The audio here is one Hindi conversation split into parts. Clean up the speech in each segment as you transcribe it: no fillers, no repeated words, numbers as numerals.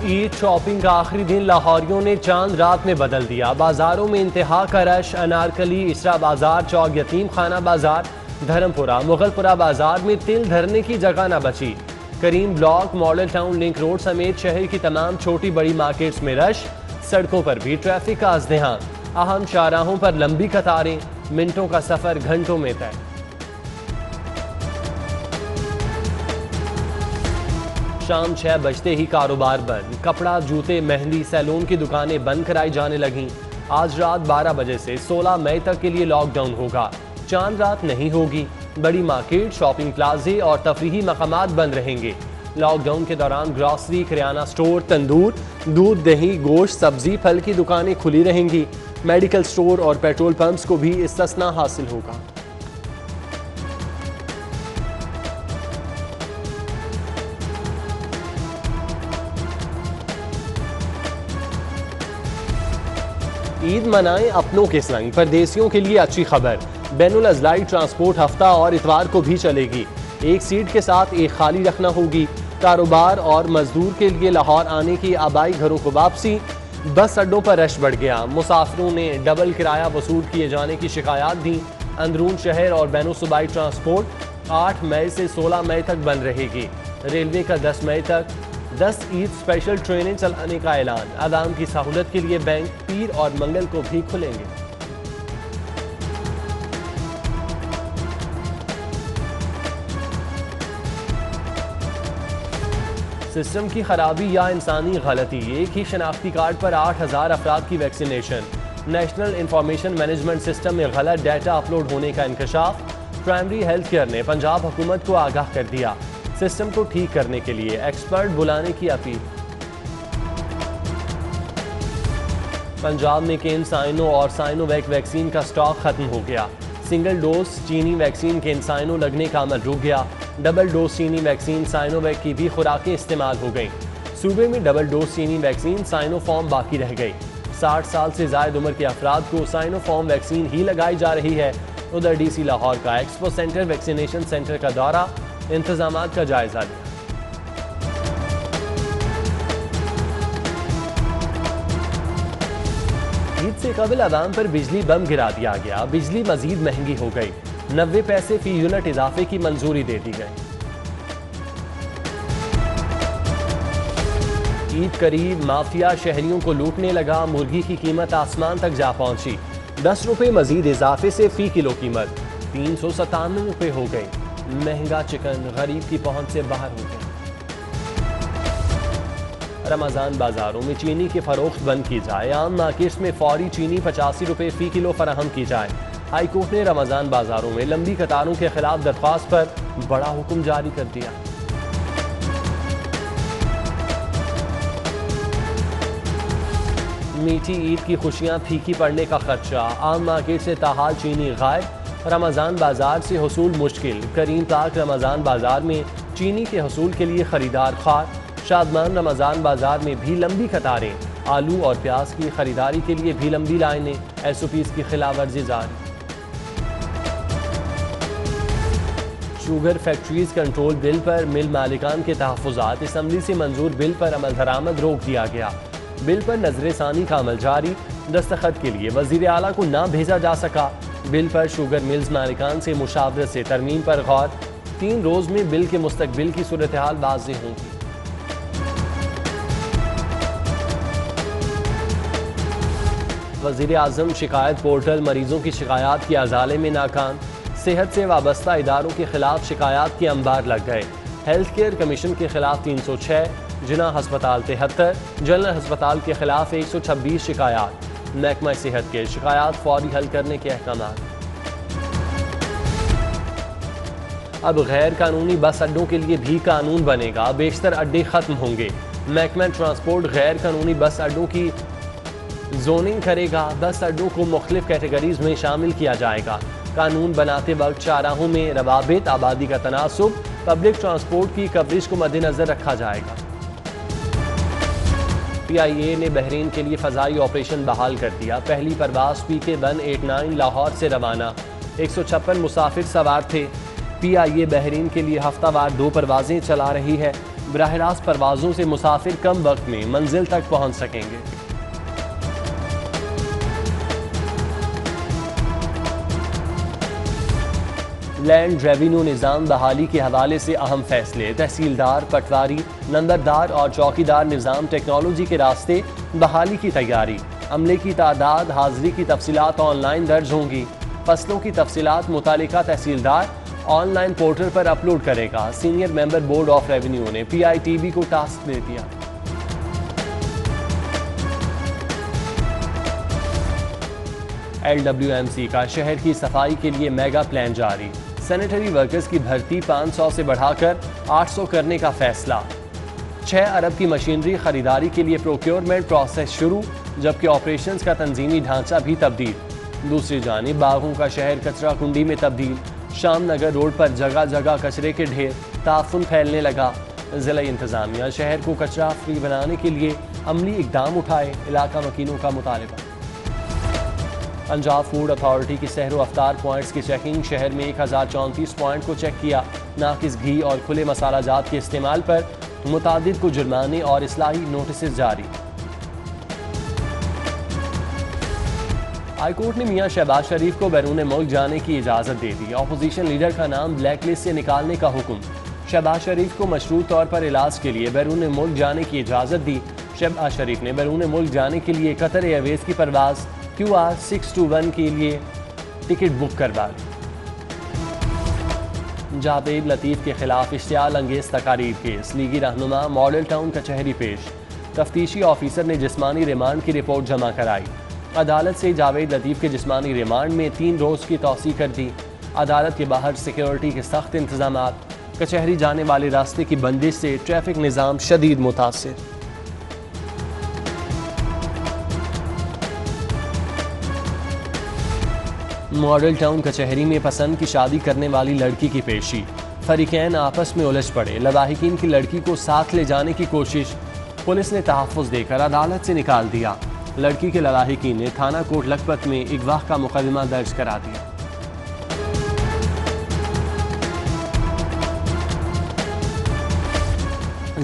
ईद शॉपिंग का आखिरी दिन लाहौरियों ने चांद रात में बदल दिया। बाजारों में इंतहा का रश। अनारकली, इसरा बाजार, चौक यतीम खाना बाजार, धर्मपुरा, मुगलपुरा बाजार में तिल धरने की जगह न बची। Karim block, model town, link road समेत शहर की तमाम छोटी बड़ी मार्केट्स में रश। सड़कों पर भी ट्रैफिक का अज़्दिहाम। अहम शाहराहों पर लंबी कतारें, मिनटों का सफर घंटों में तय। शाम 6 बजते ही कारोबार बंद। कपड़ा, जूते, मेहंदी, सैलून की दुकानें बंद कराई जाने लगीं। आज रात 12 बजे से 16 मई तक के लिए लॉकडाउन होगा। चांद रात नहीं होगी। बड़ी मार्केट, शॉपिंग प्लाजे और तफरीही मकामात बंद रहेंगे। लॉकडाउन के दौरान ग्रॉसरी, किराना स्टोर, तंदूर, दूध, दही, गोश्त, सब्जी, फल की दुकानें खुली रहेंगी। मेडिकल स्टोर और पेट्रोल पंप्स को भी इस्तिस्ना हासिल होगा। ईद मनाएं अपनों के संग। परदेसियों के लिए अच्छी खबर। बैनुल अज़लाई ट्रांसपोर्ट हफ्ता और इतवार को भी चलेगी। एक सीट के साथ एक खाली रखना होगी। कारोबार और मजदूर के लिए लाहौर आने की आबाई घरों को वापसी। बस अड्डों पर रश बढ़ गया। मुसाफिरों ने डबल किराया वसूल किए जाने की शिकायत दी। अंदरून शहर और बैनुल सूबाई ट्रांसपोर्ट 8 मई से 16 मई तक बंद रहेगी। रेलवे का 10 मई तक 10 ईद स्पेशल ट्रेनें चलाने का ऐलान। आवाम की सहूलत के लिए बैंक पीर और मंगल को भी खुलेंगे। सिस्टम की खराबी या इंसानी गलती। एक ही शनाख्ती कार्ड पर 8000 अफराद की vaccination. National information management system में गलत डाटा अपलोड होने का इंकशाफ। प्राइमरी हेल्थ केयर ने पंजाब हुकूमत को आगाह कर दिया। सिस्टम को ठीक करने के लिए एक्सपर्ट बुलाने की अपील। पंजाब में केन साइनो और साइनोवैक वैक्सीन का स्टॉक खत्म हो गया। सिंगल डोज चीनी वैक्सीन केन साइनो लगने का अमल रुक गया। डबल डोज चीनी वैक्सीन साइनोवैक की भी खुराकें इस्तेमाल हो गईं। सूबे में डबल डोज चीनी वैक्सीन साइनोफॉर्म बाकी रह गई। 60 साल से जायद उम्र के अफराद को साइनोफॉर्म वैक्सीन ही लगाई जा रही है। उधर DC लाहौर का एक्सपो सेंटर वैक्सीनेशन सेंटर का दौरा, इंतजामात का जायजा लिया। ईद से कबल अवाम पर बिजली बम गिरा दिया गया। बिजली मजीद महंगी हो गई। 90 पैसे फी यूनिट इजाफे की मंजूरी दे दी गई। ईद करीब, माफिया शहरियों को लूटने लगा। मुर्गी की कीमत आसमान तक जा पहुंची। 10 रुपए मजीद इजाफे से फी किलो कीमत 397 रुपए हो गई। महंगा चिकन गरीब की पहुंच से बाहर हो गया। रमजान बाजारों में चीनी की फरोख्त बंद की जाए। आम मार्केट्स में फौरी चीनी 85 रुपए फी किलो फराहम की जाए। हाई कोर्ट ने रमजान बाजारों में लंबी कतारों के खिलाफ दरख्वास्त पर बड़ा हुक्म जारी कर दिया। मीठी ईद की खुशियां फीकी पड़ने का खदशा। आम मार्केट से ताहाल चीनी गायब। रमजान बाजार से हसूल मुश्किल। करीम पार्क रमजान बाजार में चीनी के हसूल के लिए खरीदार खार। शादमान रमजान बाजार में भी लंबी कतारें। आलू और प्याज की खरीदारी के लिए भी लंबी लाइनें। SOPs की खिलाफ वर्जी जारी। शुगर फैक्ट्रीज कंट्रोल बिल पर मिल मालिकान के तहफ़्फ़ुज़ात। असम्बली से मंजूर बिल पर अमल दरामद रोक दिया गया। बिल पर नजरसानी का अमल जारी। दस्तखत के लिए वज़ीर आला को ना भेजा जा सका। बिल पर शुगर मिल्स मालिकान से मुशावरत से तरमीम पर गौर। 3 रोज में बिल के मुस्तकबिल की सूरत हाल वाज़ेह होगी। वज़ीर आज़म शिकायत पोर्टल मरीजों की शिकायत की अजाले में नाकाम। सेहत से वाबस्ता इदारों के खिलाफ शिकायत के अंबार लग गए। हेल्थ केयर कमीशन के खिलाफ 306, जिना हस्पताल 73, जनरल हस्पताल के खिलाफ 126 शिकायत। महकमा सेहत के शिकायत फौरी हल करने के अहकाम। अब गैर कानूनी बस अड्डों के लिए भी कानून बनेगा। बेशतर अड्डे खत्म होंगे। महकमा ट्रांसपोर्ट गैर कानूनी बस अड्डों की जोनिंग करेगा। बस अड्डों को मुख्तलिफ कैटेगरीज में शामिल किया जाएगा। कानून बनाते वक्त शाहराहों में रवाबित, आबादी का तनासुब, पब्लिक ट्रांसपोर्ट की कवरेज को मद्देनजर रखा जाएगा। PIA ने बहरीन के लिए फ़ज़ाई ऑपरेशन बहाल कर दिया। पहली परवाज PK-189 लाहौर से रवाना। 156 मुसाफिर सवार थे। PIA बहरीन के लिए हफ्तावार 2 परवाजें चला रही है। बराह रास्त परवाज़ों से मुसाफिर कम वक्त में मंजिल तक पहुँच सकेंगे। लैंड रेवेन्यू निज़ाम बहाली के हवाले से अहम फैसले। तहसीलदार, पटवारी, नंबरदार और चौकीदार निज़ाम टेक्नोलॉजी के रास्ते बहाली की तैयारी। अमले की तादाद, हाजिरी की तफसीलात ऑनलाइन दर्ज होंगी। फसलों की तफसीलात मुतालिका तहसीलदार ऑनलाइन पोर्टल पर अपलोड करेगा। Senior member board of revenue ने PITB को टास्क दे दिया। LWMC का शहर की सफाई के लिए मेगा प्लान जारी। सैनिटरी वर्कर्स की भर्ती 500 से बढ़ाकर 800 करने का फैसला। 6 अरब की मशीनरी खरीदारी के लिए प्रोक्योरमेंट प्रोसेस शुरू, जबकि ऑपरेशंस का तंजीमी ढांचा भी तब्दील। दूसरी जानिब बागों का शहर कचरा कुंडी में तब्दील। शाम नगर रोड पर जगह जगह कचरे के ढेर, ताफुन फैलने लगा। जिला इंतजामिया शहर को कचरा फ्री बनाने के लिए अमली इकदाम उठाए, इलाका मकीनों का मुतालबा। पंजाब फूड अथॉरिटी की सहरो अफ्तार पॉइंट्स की चेकिंग। शहर में 1034 पॉइंट को चेक किया। नाकिस घी और खुले मसाला जात के इस्तेमाल पर मुतादिद को जुर्माने और इस्लाही नोटिस जारी। हाईकोर्ट ने मियां शहबाज शरीफ को बैरून मुल्क जाने की इजाज़त दे दी। अपोजिशन लीडर का नाम ब्लैक लिस्ट से निकालने का हुक्म। शहबाज शरीफ को मशरूत तौर पर इलाज के लिए बैरून मुल्क जाने की इजाज़त दी। शहबाज शरीफ ने बैरून मुल्क जाने के लिए कतर एयरवेज की परवाज़ QR 621 के लिए टिकट बुक करवा ली। जावेद लतीफ़ के खिलाफ इश्तियाल अंगेज तकारीर केस। लीगी रहनुमा मॉडल टाउन कचहरी पेश। तफ्तीशी ऑफिसर ने जिस्मानी रिमांड की रिपोर्ट जमा कराई। अदालत से जावेद लतीफ़ के जिस्मानी रिमांड में 3 रोज़ की तौसीह कर दी। अदालत के बाहर सिक्योरिटी के सख्त इंतजामात। कचहरी जाने वाले रास्ते की बंदिश से ट्रैफिक निज़ाम शदीद मुतासिर। मॉडल टाउन कचहरी में पसंद की शादी करने वाली लड़की की पेशी। फरीकैन आपस में उलझ पड़े। लवाहिकीन की लड़की को साथ ले जाने की कोशिश। पुलिस ने तहफ़्फ़ुज़ देकर अदालत से निकाल दिया। लड़की के लवाहिकीन ने थाना कोट लखपत में अगवा का मुकदमा दर्ज करा दिया।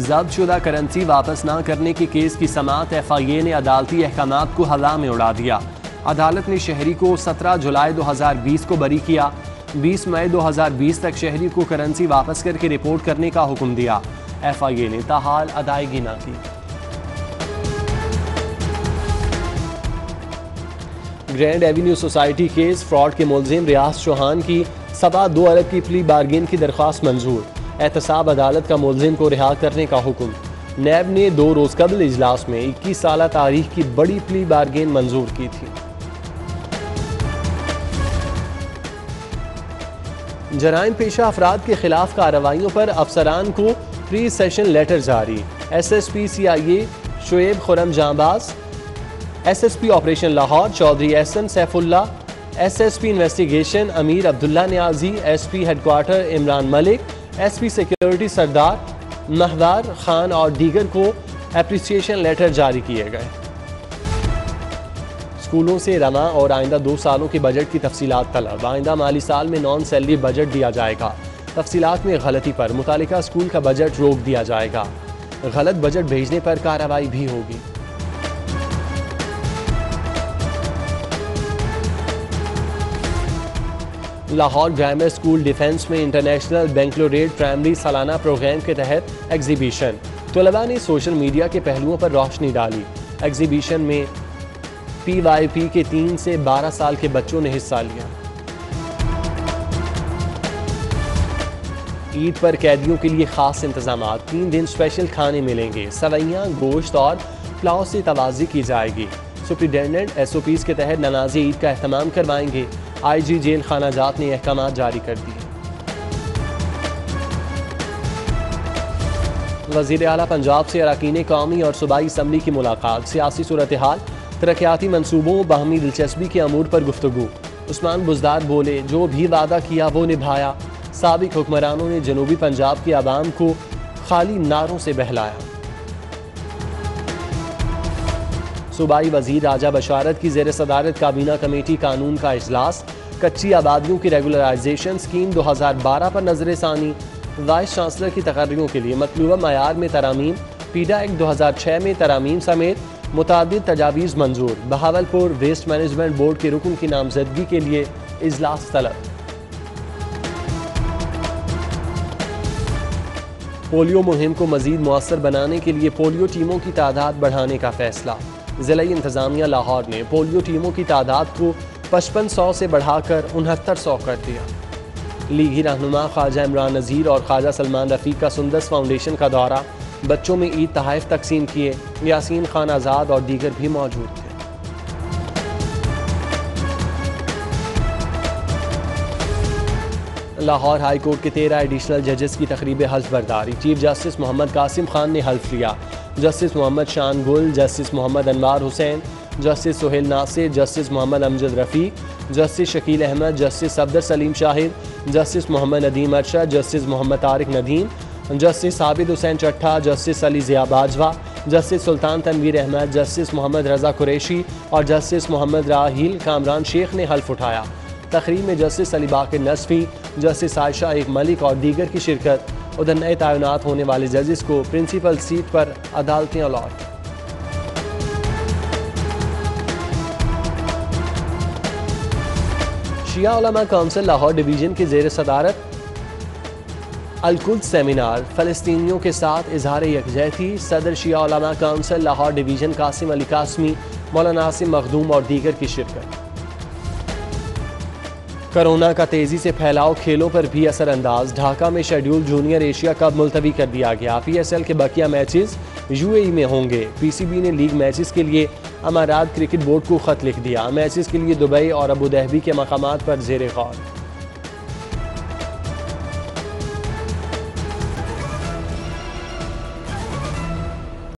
जब्त शुदा करेंसी वापस न करने के केस की समाअत FIA ने अदालती अहकामात को हवा में उड़ा दिया। अदालत ने शहरी को 17 जुलाई 2020 को बरी किया। 20 मई 2020 तक शहरी को करेंसी वापस करके रिपोर्ट करने का हुक्म दिया। FIA ने ताहाल अदायगी न की। Grand Avenue society case fraud के मुलजिम रियाज चौहान की 2.25 अरब की प्ली बार्गेन की दरख्वास्त मंजूर। एहतसाब अदालत का मुलजिम को रिहा करने का हुक्म। नैब ने 2 रोज़ कबल इजलास में 21 साल तारीख की बड़ी प्ली बार्गेन मंजूर की थी। जराइम पेशा अफराद के खिलाफ कार्रवाइयों पर अफसरान को प्री सेशन लेटर जारी। SSP CIA शुएब खुरम जांबाज, SSP operation Lahore Chaudhry Ehsan Saifullah, SSP investigation Amir Abdullah Niazi, SP headquarter Imran Malik, SP security Sardar Mahwar Khan और दीगर को एप्रिसिएशन लेटर जारी किए गए। स्कूलों से रवा और आइंदा 2 सालों के बजट की तफसीलात तलब। आइंदा माली साल में नॉन सैलरी बजट दिया जाएगा। तफसीलात में गलती पर मुतालिका स्कूल का बजट रोक दिया जाएगा। गलत बजट भेजने पर कार्रवाई भी होगी। लाहौर ग्रामर स्कूल डिफेंस में इंटरनेशनल बैंकलोरेट प्राइमरी सालाना प्रोग्राम के तहत एग्जीबिशन। तलबा ने सोशल मीडिया के पहलुओं पर रोशनी डाली। एग्जीबिशन में PYP के 3 से 12 साल के बच्चों ने हिस्सा लिया। ईद पर कैदियों के लिए खास इंतजाम। 3 दिन स्पेशल खाने मिलेंगे। सवैयाँ, गोश्त और पुलाव से तवाज़ी की जाएगी। सुप्रिटेंडेंट SOPs के तहत नमाज़ ईद का एहतमाम करवाएंगे। IG जेल खाना जात ने अहकाम जारी कर दिए। वज़ीर आला पंजाब से अरकान कौमी और सूबाई असम्बली की मुलाकात। सियासी सूरत हाल, तरक्याती मनसूबों, बाहमी दिलचस्पी के अमूर पर गुफ्तगू। उस्मान बुज़दार बोले, जो भी वादा किया वो निभाया। साबिक हुक्मरानों ने जनूबी पंजाब के आवाम को खाली नारों से बहलाया। सूबाई वज़ीर राजा बशारत की ज़ेर सदारत काबीना कमेटी कानून का इजलास। कच्ची आबादियों की रेगुलराइजेशन स्कीम 2012 पर नजर सानी। वाइस चांसलर की तकर्रियों के लिए मतलूबा मयार में तरामीम, पीडा एक्ट 2006 में तरामीम समेत मुतादिद तजावीज़ मंजूर। बहावलपुर वेस्ट मैनेजमेंट बोर्ड के रुकन की नामजदगी के लिए इजलास तलब। पोलियो मुहिम को मजीद मुअस्सर बनाने के लिए पोलियो टीमों की तादाद बढ़ाने का फैसला। ज़िला इंतज़ामिया लाहौर ने पोलियो टीमों की तादाद को 5500 से बढ़ाकर 6900 कर दिया। लीगी रहनुमा ख्वाजा इमरान नज़ीर और ख्वाजा सलमान रफ़ीक का सुंदस फाउंडेशन का दौरा, बच्चों में ईद तोहफ़े तकसीम किए। यासीन खान आज़ाद और दीगर भी मौजूद थे। लाहौर हाई कोर्ट के 13 एडिशनल जजेस की तकरीब हल्फ बर्दारी। चीफ जस्टिस मोहम्मद कासिम खान ने हल्फ लिया। Justice Muhammad Shan Gul, justice Muhammad Anwaar Hussain, justice Sohail Nasir, justice Muhammad Amjad Rafiq, justice Shakeel Ahmad, justice Safdar Saleem Shahid, justice Muhammad Nadeem Arshad, justice Muhammad Tariq Nadeem, justice Sabid Hussain Chatta, justice Ali Zia Bajwa, justice Sultan Tanveer Ahmad, justice Muhammad Raza Qureshi और जस्टिस मोहम्मद राहील कामरान शेख ने हल्फ उठाया। तकरीब में जस्टिस अली बाकर नसफी, जस्टिस आयशा एक मलिक और दीगर की शिरकत। उधर नए तैनात होने वाले जजेस को प्रिंसिपल सीट पर अदालतें अलॉट। शिया उलमा काउंसिल लाहौर डिवीज़न के ज़ेर सदारत अल-कुद्स सेमिनार। फ़लस्तीनियों के साथ इजहार यकजहती। सदर शिया उलमा काउंसिल लाहौर डिवीज़न कासिम अली कासमी, मौलाना आसिम मखदूम और दीगर की शिरकत। कोरोना का तेजी से फैलाव खेलों पर भी असरअंदाज। ढाका में शेड्यूल जूनियर एशिया कप मुलतवी कर दिया गया। PSL के बकिया मैचेस UAE में होंगे। PCB ने लीग मैचेस के लिए अमारात क्रिकेट बोर्ड को खत लिख दिया। मैचेस के लिए दुबई और अबू धाबी के मकामात पर ज़ेर गौर।